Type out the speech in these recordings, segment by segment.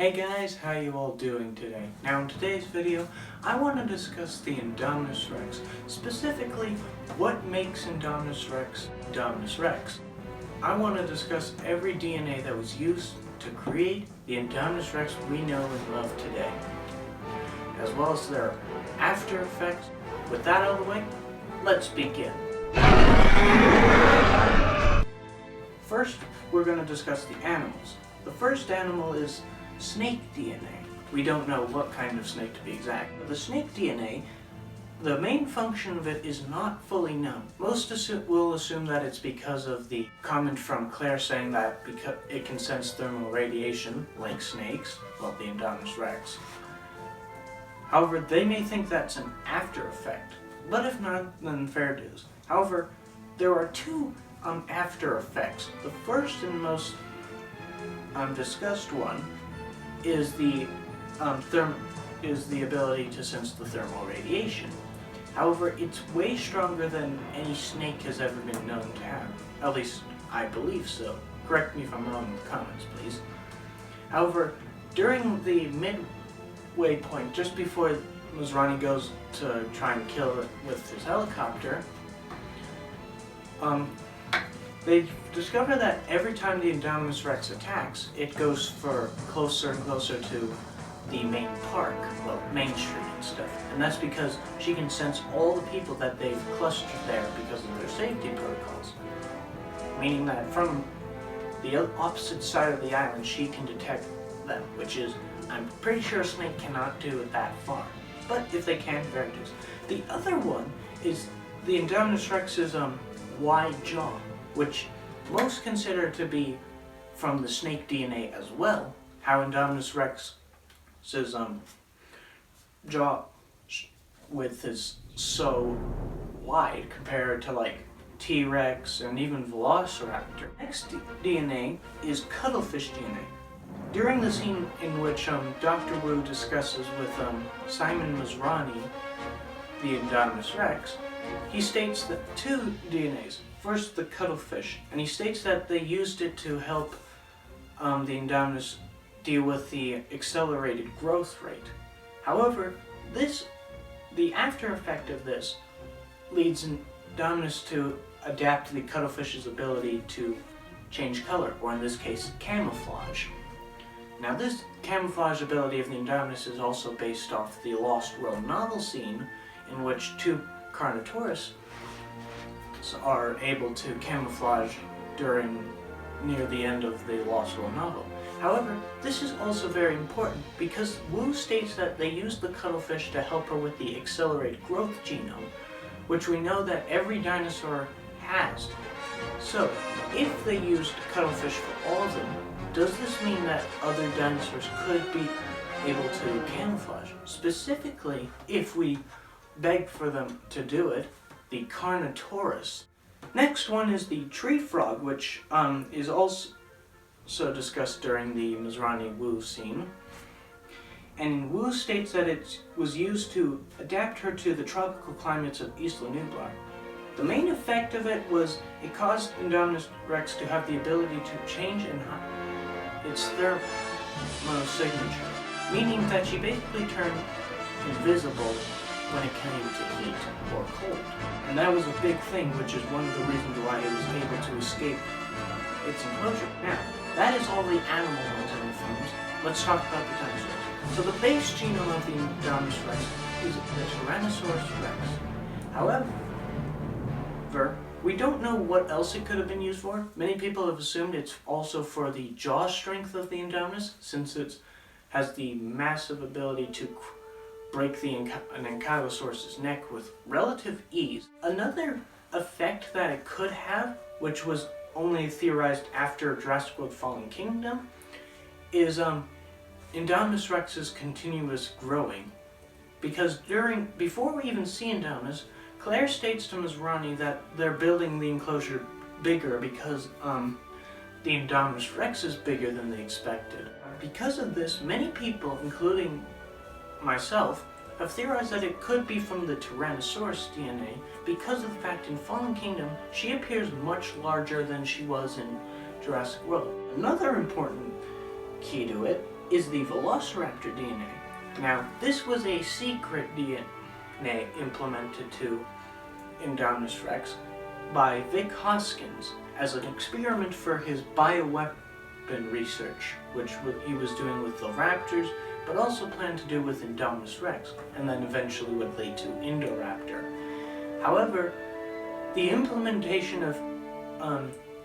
Hey guys, how you all doing today? Now in today's video, I want to discuss the Indominus Rex, specifically what makes Indominus Rex Indominus Rex. I want to discuss every DNA that was used to create the Indominus Rex we know and love today, as well as their after effects. With that out of the way, let's begin. First, we're going to discuss the animals. The first animal is snake DNA. We don't know what kind of snake to be exact. The snake DNA, the main function of it is not fully known. Most will assume that it's because of the comment from Claire saying that because it can sense thermal radiation, like snakes, well, the Indominus Rex. However, they may think that's an after effect, but if not, then fair dues. However, there are two after effects. The first and most discussed one is the ability to sense the thermal radiation. However, it's way stronger than any snake has ever been known to have. At least, I believe so. Correct me if I'm wrong in the comments, please. However, during the midway point, just before Masrani goes to try and kill it with his helicopter, they discover that every time the Indominus Rex attacks, it goes for closer and closer to the main park, well, Main Street and stuff. And that's because she can sense all the people that they've clustered there because of their safety protocols. Meaning that from the opposite side of the island, she can detect them, which is, I'm pretty sure a snake cannot do it that far. But if they can, very it is. The other one is the Indominus Rex's wide jaw, which most consider to be from the snake DNA as well. How Indominus Rex's jaw width is so wide compared to like T-Rex and even Velociraptor. Next DNA is cuttlefish DNA. During the scene in which Dr. Wu discusses with Simon Masrani the Indominus Rex, he states that two DNAs. First, the cuttlefish, and he states that they used it to help the Indominus deal with the accelerated growth rate. However, the after effect of this leads Indominus to adapt the cuttlefish's ability to change color, or in this case, camouflage. Now, this camouflage ability of the Indominus is also based off the Lost World novel scene, in which two Carnotaurus are able to camouflage near the end of the Lost World novel. However, this is also very important because Wu states that they used the cuttlefish to help her with the accelerated growth genome, which we know that every dinosaur has. So, if they used cuttlefish for all of them, does this mean that other dinosaurs could be able to camouflage? Specifically, if we begged for them to do it, the Carnotaurus. Next one is the tree frog, which is also discussed during the Masrani Wu scene. And Wu states that it was used to adapt her to the tropical climates of Isla Nublar. The main effect of it was it caused Indominus Rex to have the ability to change its thermal signature, meaning that she basically turned invisible when it came to heat or cold. And that was a big thing, which is one of the reasons why it was able to escape its enclosure. Now, that is all the animal ones in the films. Let's talk about the dinosaurs. So the base genome of the Indominus Rex is the Tyrannosaurus Rex. However, we don't know what else it could have been used for. Many people have assumed it's also for the jaw strength of the Indominus, since it has the massive ability to break an Ankylosaurus's neck with relative ease. Another effect that it could have, which was only theorized after Jurassic World Fallen Kingdom, is Indominus Rex's continuous growing. Because before we even see Indominus, Claire states to Masrani that they're building the enclosure bigger because the Indominus Rex is bigger than they expected. Because of this, many people, including myself, have theorized that it could be from the Tyrannosaurus DNA because of the fact in Fallen Kingdom she appears much larger than she was in Jurassic World. Another important key to it is the Velociraptor DNA. Now, this was a secret DNA implemented to Indominus Rex by Vic Hoskins as an experiment for his bioweapon research, which he was doing with the raptors, but also planned to do with Indominus Rex, and then eventually would lead to Indoraptor. However, the implementation of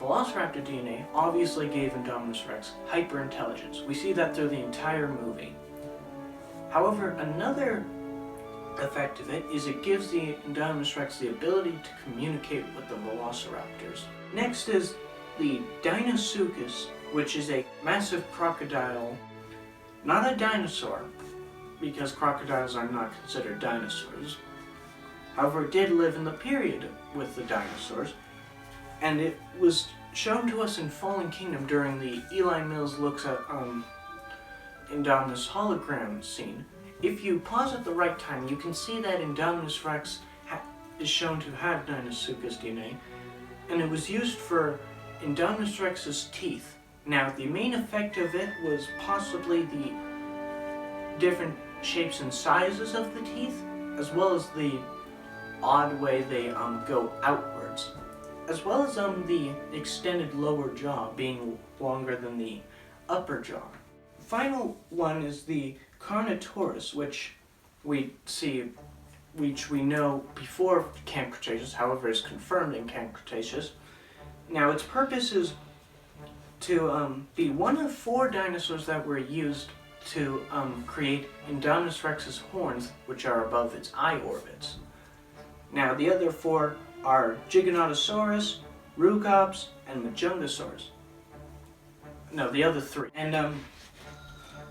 Velociraptor DNA obviously gave Indominus Rex hyperintelligence. We see that through the entire movie. However, another effect of it is it gives the Indominus Rex the ability to communicate with the Velociraptors. Next is the Dinosaurs, which is a massive crocodile, not a dinosaur, because crocodiles are not considered dinosaurs. However, it did live in the period with the dinosaurs, and it was shown to us in Fallen Kingdom during the Eli Mills looks at Indominus hologram scene. If you pause at the right time, you can see that Indominus Rex is shown to have Dinosaurs DNA, and it was used for Indominus Rex's teeth. Now, the main effect of it was possibly the different shapes and sizes of the teeth, as well as the odd way they go outwards, as well as the extended lower jaw being longer than the upper jaw. Final one is the Carnotaurus, which we know before Camp Cretaceous, however is confirmed in Camp Cretaceous. Now, its purpose is to be one of 4 dinosaurs that were used to create Indominus Rex's horns, which are above its eye orbits. Now, the other 4 are Giganotosaurus, Rugops, and Majungasaurus. No, the other 3. And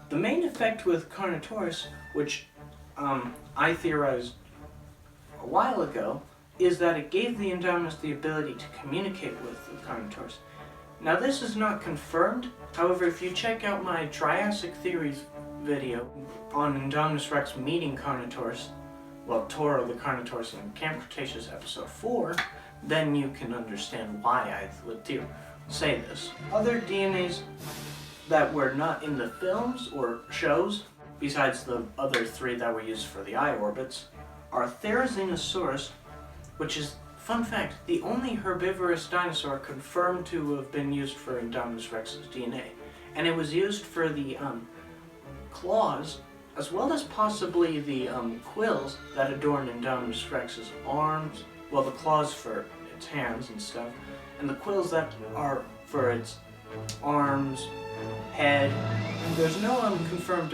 the main effect with Carnotaurus, which I theorized a while ago, is that it gave the Indominus the ability to communicate with the Carnotaurus. Now, this is not confirmed. However, if you check out my Triassic Theories video on Indominus Rex meeting Carnotaurus, well, Toro the Carnotaurus in Camp Cretaceous episode 4, then you can understand why I would say this. Other DNAs that were not in the films or shows, besides the other 3 that were used for the eye orbits, are Therizinosaurus, which is, fun fact, the only herbivorous dinosaur confirmed to have been used for Indominus Rex's DNA. And it was used for the claws, as well as possibly the quills that adorn Indominus Rex's arms, well, the claws for its hands and stuff, and the quills that are for its arms, head. There's no confirmed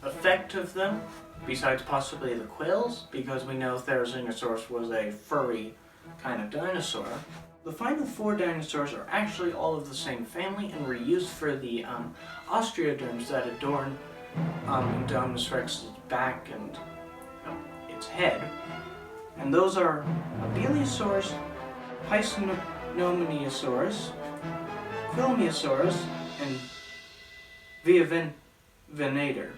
effect of them, besides possibly the quills, because we know Therizinosaurus was a furry kind of dinosaur. The final 4 dinosaurs are actually all of the same family and were used for the osteoderms that adorn Indominus Rex's back and its head. And those are Abeliosaurus, Pysnomiosaurus, Quilmiosaurus, and Viavenator,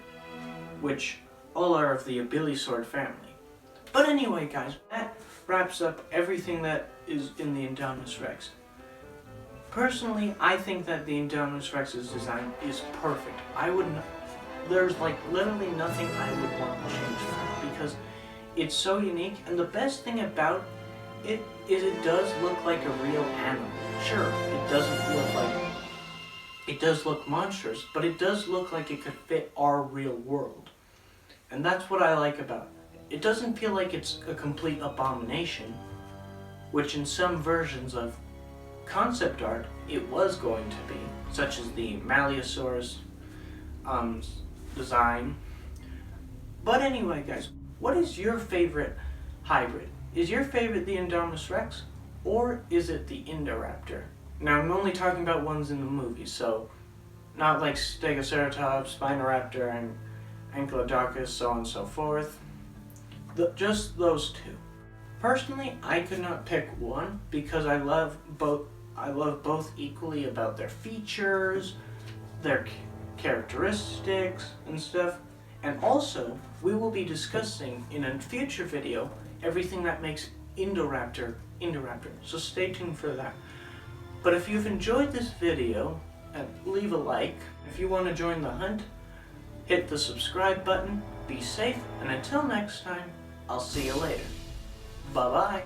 which all are of the Abeliosaurid family. But anyway, guys, that wraps up everything that is in the Indominus Rex. Personally, I think that the Indominus Rex's design is perfect. There's like literally nothing I would want to change from it, because it's so unique, and the best thing about it is it does look like a real animal. Sure, it does look monstrous, but it does look like it could fit our real world. And that's what I like about it. It doesn't feel like it's a complete abomination, which in some versions of concept art it was going to be, such as the Malleosaurus design. But anyway, guys, what is your favorite hybrid? Is your favorite the Indominus Rex, or is it the Indoraptor? Now, I'm only talking about ones in the movie, so not like Stegoceratops, Spinoraptor, and Ankylodocus, so on and so forth. Just those 2. Personally, I could not pick one because I love both equally about their features, their characteristics and stuff. And also, we will be discussing in a future video everything that makes Indoraptor, so stay tuned for that. But if you've enjoyed this video, and leave a like. If you want to join the hunt, hit the subscribe button. Be safe, and until next time, I'll see you later. Bye-bye.